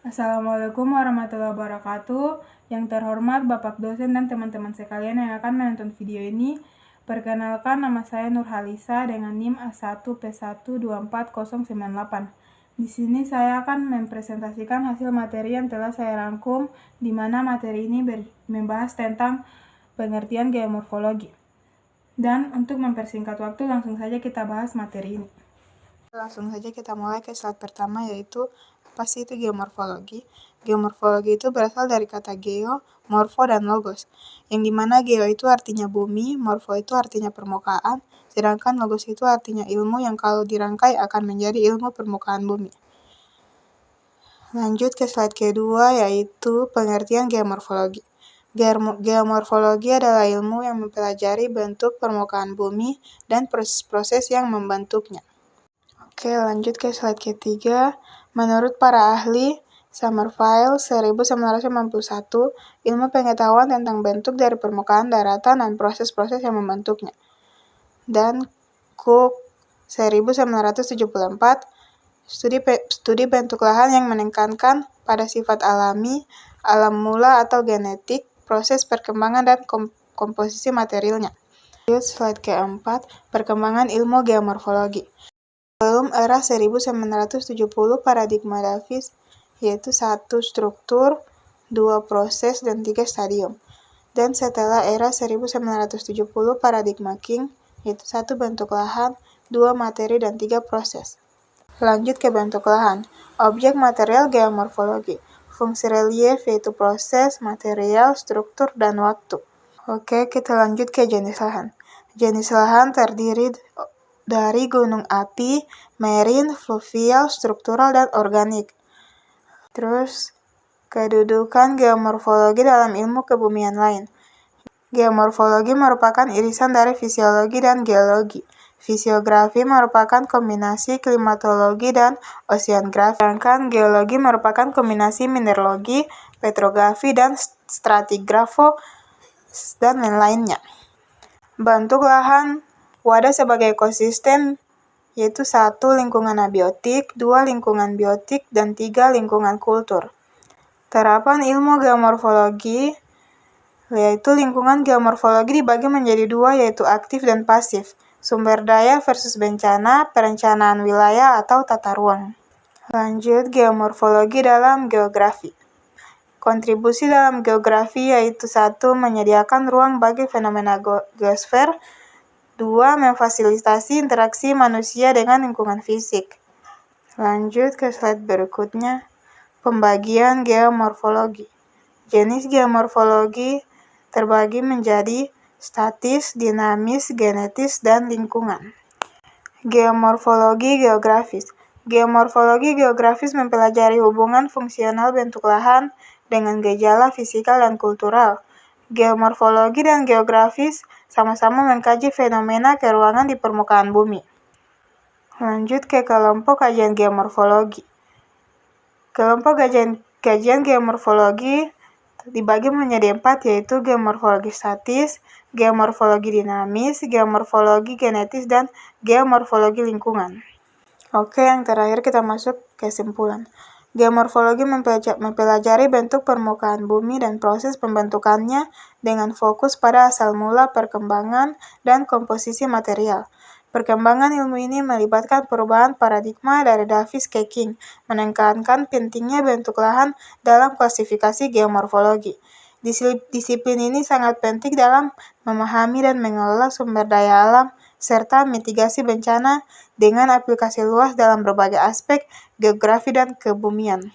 Assalamualaikum warahmatullahi wabarakatuh. Yang terhormat Bapak dosen dan teman-teman sekalian yang akan menonton video ini. Perkenalkan, nama saya Nurhalisa dengan NIM A1P1240098. Di sini saya akan mempresentasikan hasil materi yang telah saya rangkum, di mana materi ini membahas tentang pengertian geomorfologi. Dan untuk mempersingkat waktu, langsung saja kita bahas materi ini. Langsung saja kita mulai ke slide pertama, yaitu apa sih itu geomorfologi? Geomorfologi itu berasal dari kata geo, morfo, dan logos. Yang dimana geo itu artinya bumi, morfo itu artinya permukaan, sedangkan logos itu artinya ilmu yang kalau dirangkai akan menjadi ilmu permukaan bumi. Lanjut ke slide kedua, yaitu pengertian geomorfologi. Geomorfologi adalah ilmu yang mempelajari bentuk permukaan bumi dan proses-proses yang membentuknya. Oke, lanjut ke slide ketiga. Menurut para ahli, Summerville 1991, ilmu pengetahuan tentang bentuk dari permukaan daratan dan proses-proses yang membentuknya. Dan Cook 1974, studi bentuk lahan yang menekankan pada sifat alami, alam mula atau genetik, proses perkembangan dan komposisi materialnya. Lanjut slide keempat, perkembangan ilmu geomorfologi. Sebelum era 1970, paradigma Davis yaitu 1 struktur, 2 proses, dan 3 stadium. Dan setelah era 1970, paradigma King yaitu 1 bentuk lahan, 2 materi, dan 3 proses. Lanjut ke bentuk lahan. Objek material geomorfologi. Fungsi relief yaitu proses, material, struktur, dan waktu. Oke, kita lanjut ke jenis lahan. Jenis lahan terdiri dari gunung api, marine, fluvial, struktural, dan organik. Terus, kedudukan geomorfologi dalam ilmu kebumian lain. Geomorfologi merupakan irisan dari fisiologi dan geologi. Fisiografi merupakan kombinasi klimatologi dan oceanografi, sedangkan geologi merupakan kombinasi mineralogi, petrografi, dan stratigrafo, dan lain-lainnya. Bentuk lahan wadah sebagai ekosistem yaitu 1 lingkungan abiotik, 2 lingkungan biotik, dan 3 lingkungan kultur. Terapan ilmu geomorfologi yaitu lingkungan geomorfologi dibagi menjadi 2, yaitu aktif dan pasif, sumber daya versus bencana, perencanaan wilayah atau tata ruang. Lanjut, geomorfologi dalam geografi. Kontribusi dalam geografi yaitu 1. Menyediakan ruang bagi fenomena geosfer, 2. Memfasilitasi interaksi manusia dengan lingkungan fisik. Lanjut ke slide berikutnya, pembagian geomorfologi. Jenis geomorfologi terbagi menjadi statis, dinamis, genetis, dan lingkungan. Geomorfologi geografis. Geomorfologi geografis mempelajari hubungan fungsional bentuk lahan dengan gejala fisikal dan kultural. Geomorfologi dan geografis sama-sama mengkaji fenomena keruangan di permukaan bumi. Lanjut ke kelompok kajian geomorfologi. Kelompok kajian geomorfologi dibagi menjadi 4, yaitu geomorfologi statis, geomorfologi dinamis, geomorfologi genetis, dan geomorfologi lingkungan. Oke, yang terakhir kita masuk ke kesimpulan. Geomorfologi mempelajari bentuk permukaan bumi dan proses pembentukannya dengan fokus pada asal mula, perkembangan, dan komposisi material. Perkembangan ilmu ini melibatkan perubahan paradigma dari Davis ke King, menekankan pentingnya bentuk lahan dalam klasifikasi geomorfologi. Disiplin ini sangat penting dalam memahami dan mengelola sumber daya alam serta mitigasi bencana dengan aplikasi luas dalam berbagai aspek geografi dan kebumian.